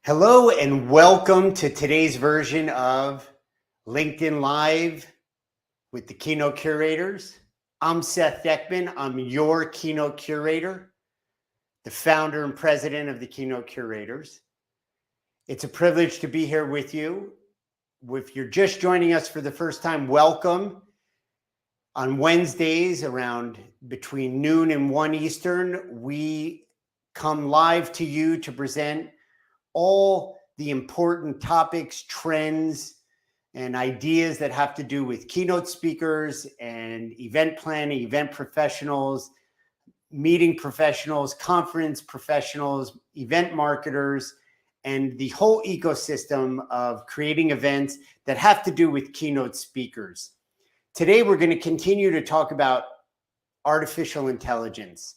Hello and welcome to today's version of LinkedIn Live with the Keynote Curators. I'm Seth Deckman. I'm your Keynote Curator, the founder and president of the Keynote Curators. It's a privilege to be here with you. If you're just joining us for the first time, welcome. On Wednesdays around between noon and 1 Eastern, we come live to you to present all the important topics, trends, and ideas that have to do with keynote speakers and event planning, event professionals, meeting professionals, conference professionals, event marketers, and the whole ecosystem of creating events that have to do with keynote speakers. Today, we're going to continue to talk about artificial intelligence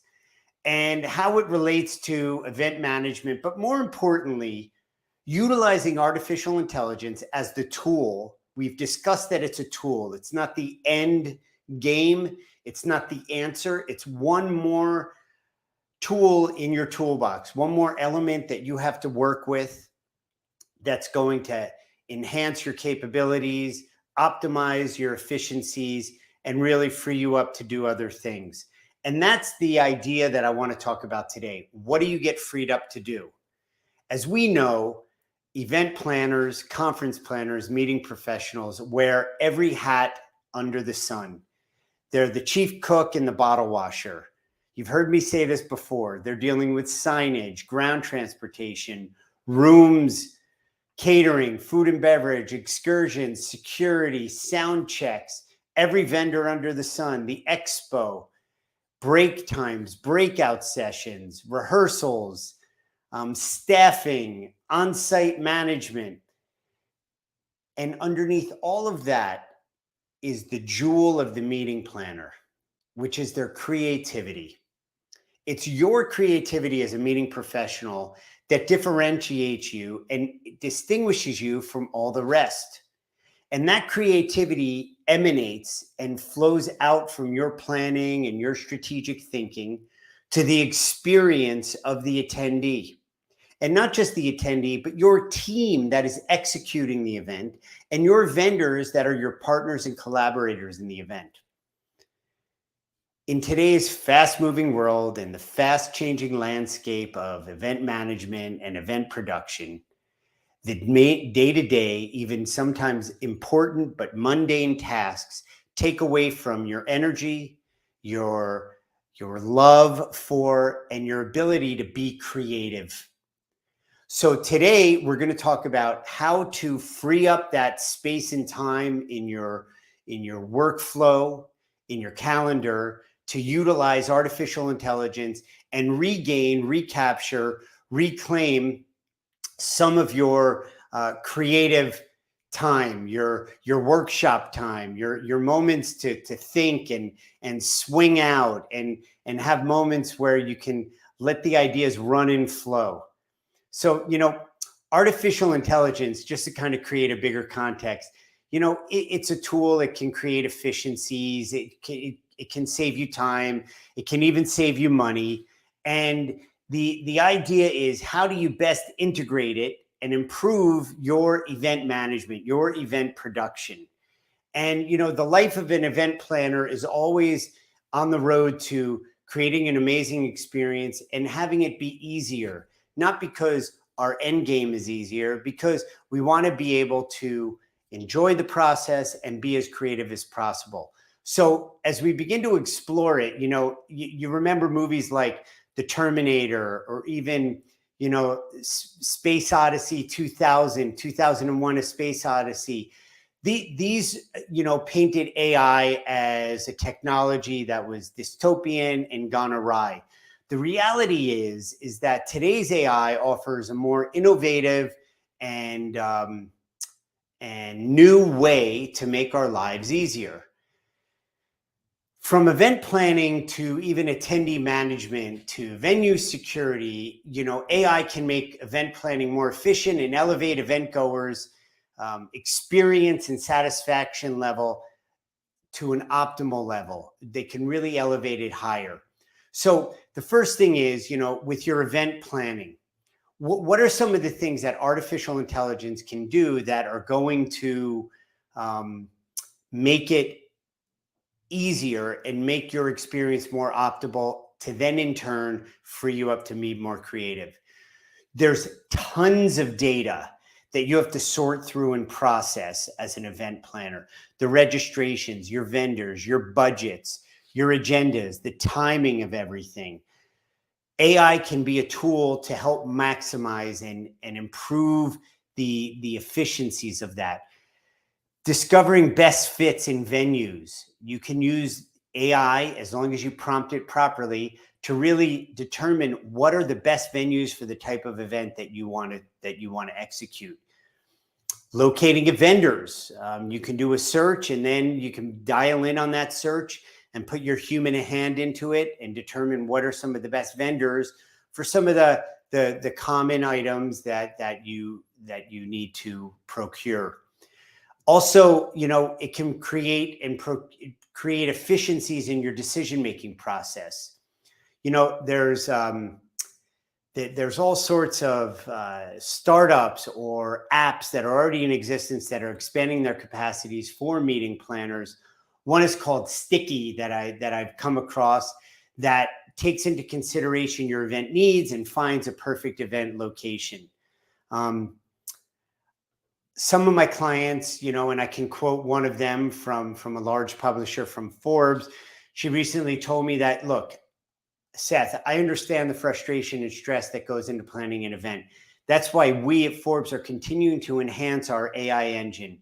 and how it relates to event management, but more importantly, utilizing artificial intelligence as the tool. We've discussed that it's a tool. It's not the end game. It's not the answer. It's one more tool in your toolbox, one more element that you have to work with that's going to enhance your capabilities, optimize your efficiencies, and really free you up to do other things. And that's the idea that I want to talk about today. What do you get freed up to do? As we know, event planners, conference planners, meeting professionals wear every hat under the sun. They're the chief cook and the bottle washer. You've heard me say this before. They're dealing with signage, ground transportation, rooms, catering, food and beverage, excursions, security, sound checks, every vendor under the sun, the expo, break times, breakout sessions, rehearsals, staffing, on-site management. And underneath all of that is the jewel of the meeting planner, which is their creativity. It's your creativity as a meeting professional that differentiates you and distinguishes you from all the rest. And that creativity emanates and flows out from your planning and your strategic thinking to the experience of the attendee. And not just the attendee, but your team that is executing the event and your vendors that are your partners and collaborators in the event. In today's fast-moving world and the fast-changing landscape of event management and event production, the day-to-day, even sometimes important but mundane tasks take away from your energy, your love for, and your ability to be creative. So today we're going to talk about how to free up that space and time in your workflow, in your calendar, to utilize artificial intelligence and regain, recapture, reclaim some of your creative time, your workshop time, your moments to think and swing out and have moments where you can let the ideas run and flow. So, artificial intelligence, just to kind of create a bigger context, it's a tool. It can create efficiencies. It can save you time. It can even save you money. And the idea is, how do you best integrate it and improve your event management, your event production? And, the life of an event planner is always on the road to creating an amazing experience and having it be easier, not because our end game is easier, because we want to be able to enjoy the process and be as creative as possible. So as we begin to explore it, you remember movies like The Terminator, or even, Space Odyssey 2001, A Space Odyssey. These, painted AI as a technology that was dystopian and gone awry. The reality is that today's AI offers a more innovative and new way to make our lives easier. From event planning to even attendee management to venue security, AI can make event planning more efficient and elevate event goers' experience and satisfaction level to an optimal level. They can really elevate it higher. So the first thing is, with your event planning, what are some of the things that artificial intelligence can do that are going to make it easier and make your experience more optimal to then in turn free you up to be more creative? There's tons of data that you have to sort through and process as an event planner. The registrations, your vendors, your budgets, your agendas, the timing of everything. AI can be a tool to help maximize and improve the efficiencies of that. Discovering best fits in venues. You can use AI, as long as you prompt it properly, to really determine what are the best venues for the type of event that you want to execute. Locating vendors. You can do a search and then you can dial in on that search and put your human hand into it and determine what are some of the best vendors for some of the common items that you need to procure. Also, it can create efficiencies in your decision-making process. There's all sorts of startups or apps that are already in existence that are expanding their capacities for meeting planners. One is called Sticky that I've come across that takes into consideration your event needs and finds a perfect event location. Some of my clients, and I can quote one of them from a large publisher from Forbes. She recently told me that, look, Seth, I understand the frustration and stress that goes into planning an event. That's why we at Forbes are continuing to enhance our AI engine.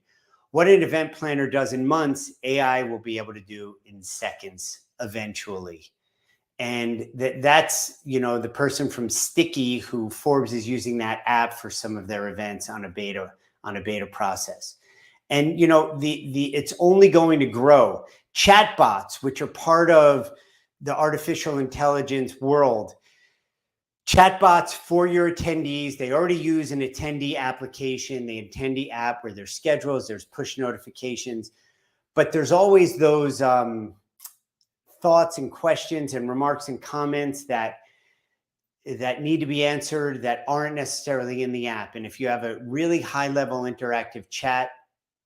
What an event planner does in months, AI will be able to do in seconds eventually. And that's, the person from Sticky, who Forbes is using that app for some of their events on a beta process. And, it's only going to grow. Chatbots, which are part of the artificial intelligence world. Chatbots for your attendees, they already use an attendee application, the attendee app where there's schedules, there's push notifications, but there's always those thoughts and questions and remarks and comments that need to be answered that aren't necessarily in the app. And if you have a really high level interactive chat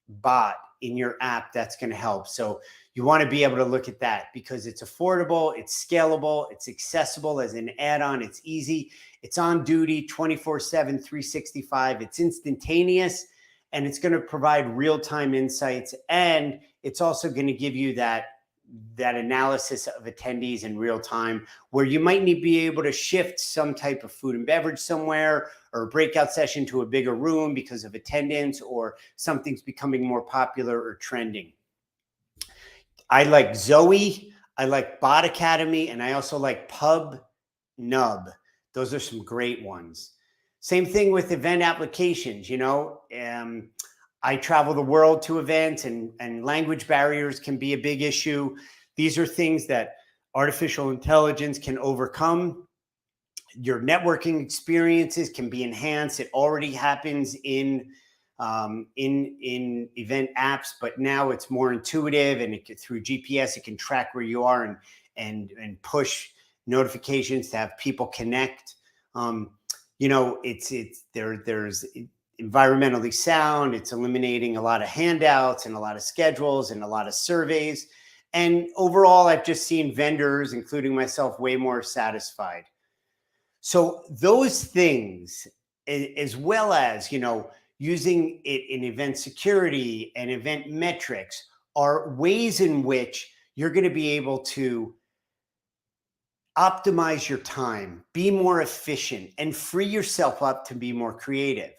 bot in your app, that's going to help. So you want to be able to look at that because it's affordable, it's scalable, it's accessible as an add-on, it's easy, it's on duty 24/7, 365, it's instantaneous, and it's going to provide real-time insights. And it's also going to give you that analysis of attendees in real time, where you might need to be able to shift some type of food and beverage somewhere or a breakout session to a bigger room because of attendance or something's becoming more popular or trending. I like Zoe, I like Bot Academy, and I also like Pub Nub. Those are some great ones. Same thing with event applications. I travel the world to events, and language barriers can be a big issue. These are things that artificial intelligence can overcome. Your networking experiences can be enhanced. It already happens in event apps, but now it's more intuitive, and through GPS, it can track where you are and push notifications to have people connect. There's environmentally sound. It's eliminating a lot of handouts and a lot of schedules and a lot of surveys. And overall, I've just seen vendors, including myself, way more satisfied. So those things, as well as, using it in event security and event metrics, are ways in which you're going to be able to optimize your time, be more efficient, and free yourself up to be more creative,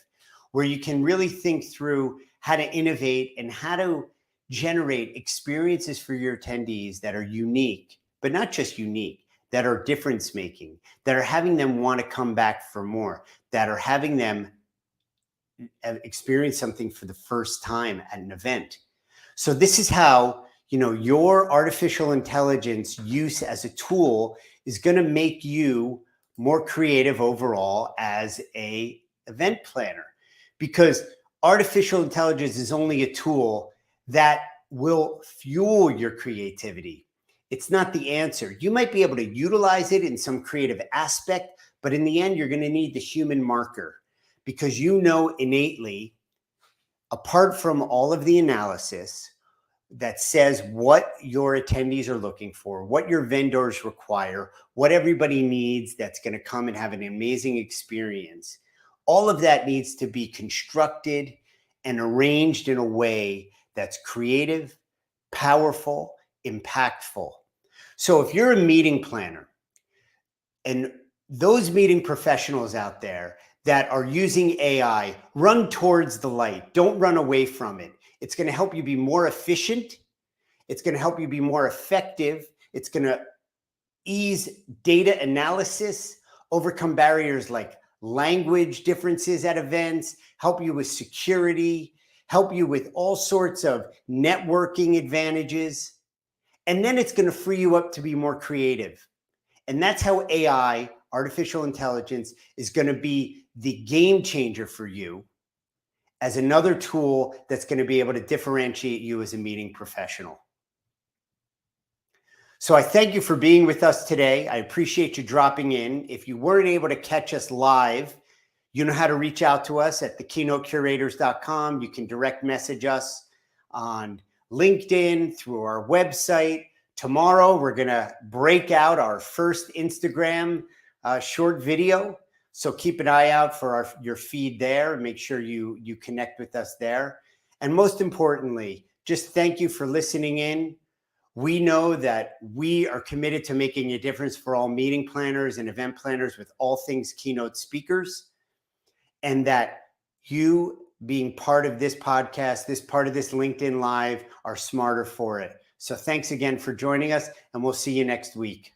where you can really think through how to innovate and how to generate experiences for your attendees that are unique, but not just unique, that are difference making, that are having them want to come back for more, that are having them experience something for the first time at an event. So this is how, your artificial intelligence use as a tool is going to make you more creative overall as an event planner, because artificial intelligence is only a tool that will fuel your creativity. It's not the answer. You might be able to utilize it in some creative aspect, but in the end, you're going to need the human marker because you know innately, apart from all of the analysis that says what your attendees are looking for, what your vendors require, what everybody needs that's going to come and have an amazing experience. All of that needs to be constructed and arranged in a way that's creative, powerful, impactful. So if you're a meeting planner and those meeting professionals out there that are using AI, run towards the light. Don't run away from it. It's going to help you be more efficient. It's going to help you be more effective. It's going to ease data analysis, overcome barriers like language differences at events, help you with security, help you with all sorts of networking advantages. And then it's going to free you up to be more creative. And that's how AI, artificial intelligence, is going to be the game changer for you as another tool that's going to be able to differentiate you as a meeting professional. So I thank you for being with us today. I appreciate you dropping in. If you weren't able to catch us live, you know how to reach out to us at thekeynotecurators.com. You can direct message us on LinkedIn, through our website. Tomorrow, we're going to break out our first Instagram short video. So keep an eye out for your feed there and make sure you connect with us there. And most importantly, just thank you for listening in. We know that we are committed to making a difference for all meeting planners and event planners with all things keynote speakers, and that you being part of this podcast, this part of this LinkedIn Live, are smarter for it. So thanks again for joining us, and we'll see you next week.